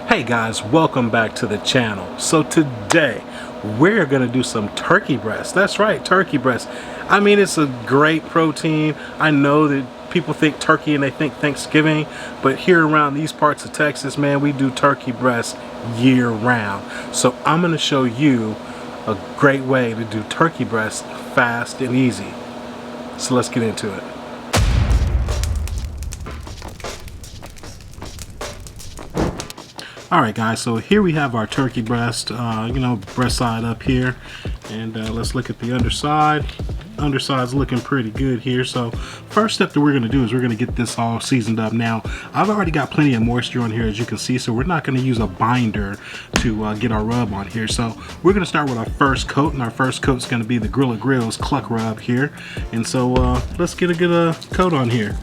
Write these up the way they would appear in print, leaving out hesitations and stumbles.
Hey guys, welcome back to the channel. So today we're gonna do some turkey breast. That's right, turkey breast. I mean, it's a great protein. I know that people think turkey and they think Thanksgiving, but here around these parts of Texas, man, we do turkey breast year round. So I'm gonna show you a great way to do turkey breast fast and easy. So let's get into it. Alright guys, so here we have our turkey breast, breast side up here, and let's look at the underside. Underside's looking pretty good here. So first step that we're going to do is we're going to get this all seasoned up. Now I've already got plenty of moisture on here, as you can see, so we're not going to use a binder to get our rub on here. So we're going to start with our first coat, and our first coat is going to be the Grilla Grills Cluck rub here. And so let's get a good coat on here.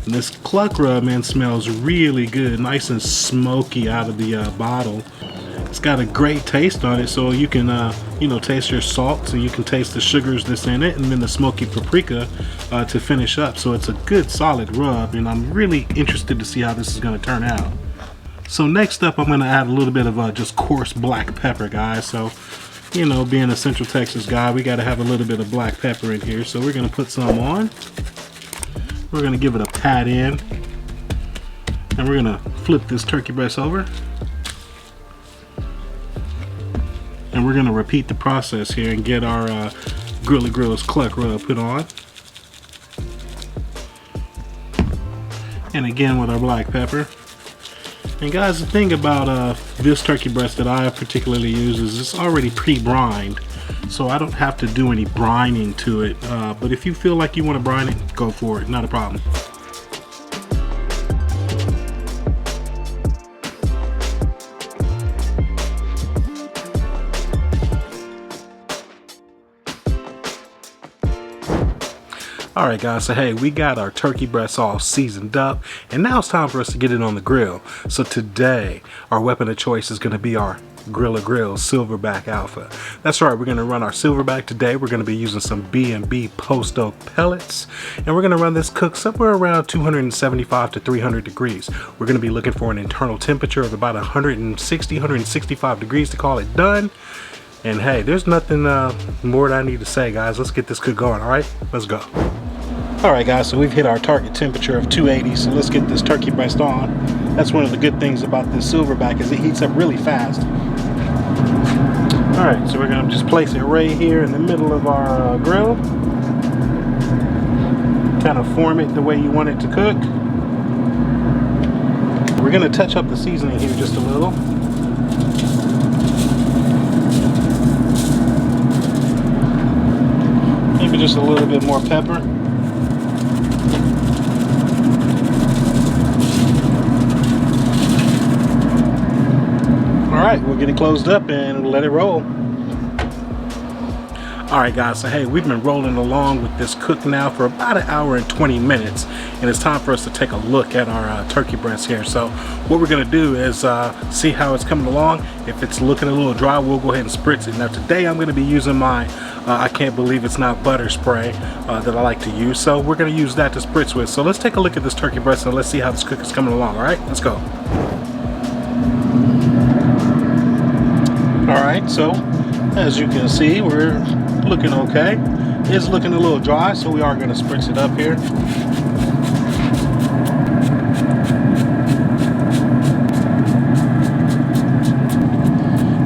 And this Cluck rub, man, smells really good, nice and smoky out of the bottle. It's got a great taste on it, so you can taste your salts, and you can taste the sugars that's in it, and then the smoky paprika to finish up. So it's a good solid rub, and I'm really interested to see how this is going to turn out. So next up, I'm going to add a little bit of just coarse black pepper, guys. So being a Central Texas guy, we got to have a little bit of black pepper in here. So we're going to put some on. We're going to give it a pat in, and we're going to flip this turkey breast over, and we're going to repeat the process here and get our Grilla Grills Cluck rub put on, and again with our black pepper. And guys, the thing about this turkey breast that I particularly use is it's already pre-brined, so I don't have to do any brining to it, but if you feel like you want to brine it, go for it, not a problem. Alright guys, so hey, we got our turkey breasts all seasoned up, and now it's time for us to get it on the grill. So today, our weapon of choice is going to be our Grilla Grills Silverbac Alpha. That's right, we're going to run our Silverbac today. We're going to be using some B&B post oak pellets, and we're going to run this cook somewhere around 275 to 300 degrees. We're going to be looking for an internal temperature of about 160, 165 degrees to call it done. And hey, there's nothing more that I need to say, guys. Let's get this cook going, alright? Let's go. Alright guys, so we've hit our target temperature of 280, so let's get this turkey breast on. That's one of the good things about this Silverbac, is it heats up really fast. Alright, so we're going to just place it right here in the middle of our grill. Kind of form it the way you want it to cook. We're going to touch up the seasoning here just a little. Maybe just a little bit more pepper. Alright, we'll get it closed up and let it roll. Alright guys, so hey, we've been rolling along with this cook now for about an hour and 20 minutes, and it's time for us to take a look at our turkey breast here. So what we're going to do is see how it's coming along. If it's looking a little dry, we'll go ahead and spritz it. Now today I'm going to be using my I can't believe it's not butter spray that I like to use, so we're going to use that to spritz with. So let's take a look at this turkey breast and let's see how this cook is coming along. Alright, let's go. Alright, so as you can see, we're looking okay. It's looking a little dry, so we are going to spritz it up here.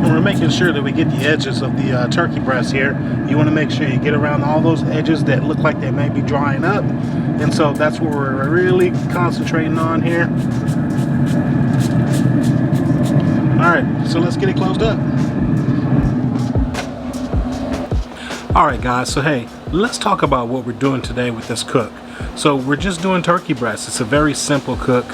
And we're making sure that we get the edges of the turkey breast here. You want to make sure you get around all those edges that look like they may be drying up. And so that's what we're really concentrating on here. Alright, so let's get it closed up. Alright guys, so hey, let's talk about what we're doing today with this cook. So we're just doing turkey breast. It's a very simple cook.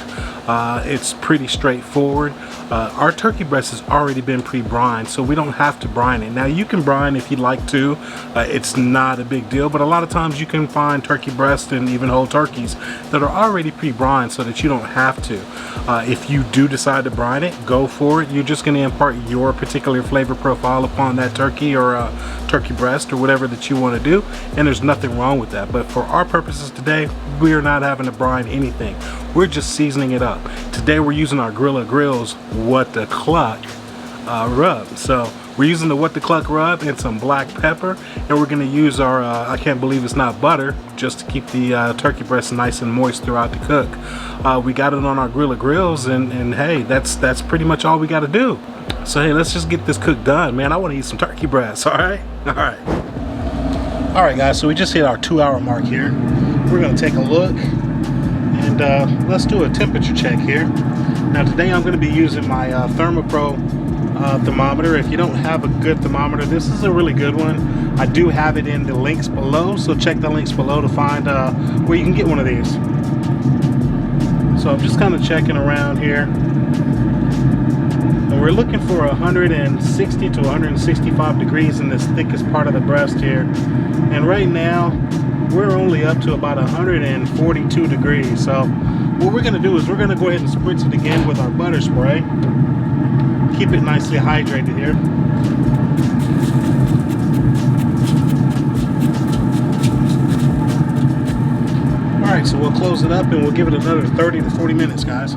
It's pretty straightforward. Our turkey breast has already been pre-brined, so we don't have to brine it. Now you can brine if you'd like to. It's not a big deal, but a lot of times you can find turkey breast and even whole turkeys that are already pre-brined so that you don't have to. If you do decide to brine it, go for it. You're just going to impart your particular flavor profile upon that turkey or turkey breast or whatever that you want to do, and there's nothing wrong with that. But for our purposes today, we're not having to brine anything. We're just seasoning it up. Today we're using our Grilla Grills What the Cluck rub. So we're using the What the Cluck rub and some black pepper, and we're going to use our I can't believe it's not butter, just to keep the turkey breast nice and moist throughout the cook. We got it on our Grilla Grills, and hey, that's pretty much all we got to do. So hey, let's just get this cook done, man. I want to eat some turkey breast. All right, guys. So we just hit our 2-hour mark here. We're going to take a look, and let's do a temperature check here. Now today I'm going to be using my ThermoPro thermometer. If you don't have a good thermometer, this is a really good one. I do have it in the links below, so check the links below to find where you can get one of these. So I'm just kind of checking around here, and we're looking for 160 to 165 degrees in this thickest part of the breast here, and right now we're only up to about 142 degrees. So what we're going to do is we're going to go ahead and spritz it again with our butter spray. Keep it nicely hydrated here. Alright, so we'll close it up and we'll give it another 30 to 40 minutes, guys.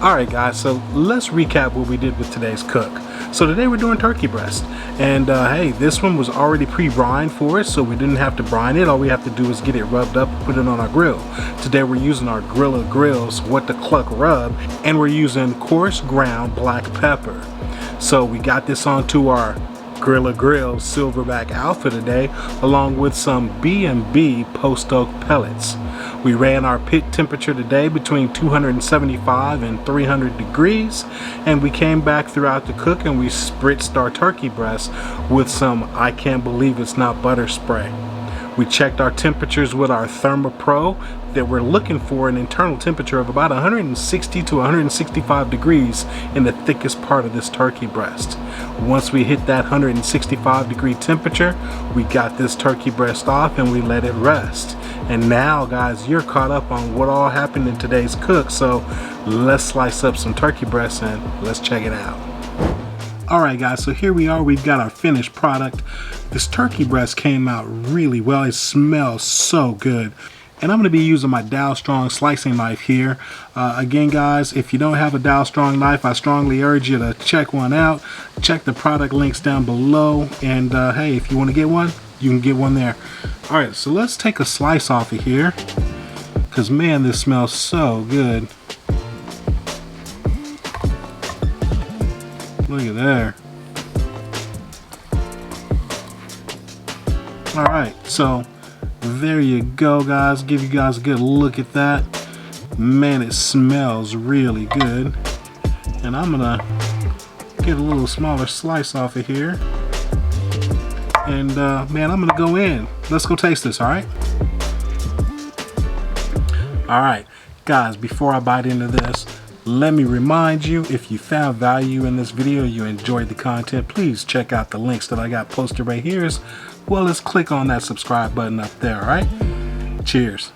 Alright guys, so let's recap what we did with today's cook. So today we're doing turkey breast, and hey, this one was already pre-brined for us, so we didn't have to brine it. All we have to do is get it rubbed up and put it on our grill. Today we're using our Grilla Grills What the Cluck rub, and we're using coarse ground black pepper. So we got this onto our Grilla Grills Silverbac Alpha today, along with some B&B post oak pellets. We ran our pit temperature today between 275 and 300 degrees, and we came back throughout the cook and we spritzed our turkey breast with some I can't believe it's not butter spray. We checked our temperatures with our ThermoPro that we're looking for an internal temperature of about 160 to 165 degrees in the thickest part of this turkey breast. Once we hit that 165 degree temperature, we got this turkey breast off and we let it rest. And now guys, you're caught up on what all happened in today's cook, so let's slice up some turkey breast and let's check it out. Alright guys, so here we are, we've got our finished product. This turkey breast came out really well. It smells so good. And I'm going to be using my Dow Strong slicing knife here. Again guys, if you don't have a Dow Strong knife, I strongly urge you to check one out. Check the product links down below, and hey, if you want to get one, you can get one there. Alright, so let's take a slice off of here, because man, this smells so good. Look at there. Alright, so there you go guys. Give you guys a good look at that. Man, it smells really good. And I'm gonna get a little smaller slice off of here. And man, I'm gonna go in. Let's go taste this, alright? Alright, guys, before I bite into this, let me remind you, if you found value in this video, you enjoyed the content, please check out the links that I got posted right here, as well as click on that subscribe button up there, alright? Cheers.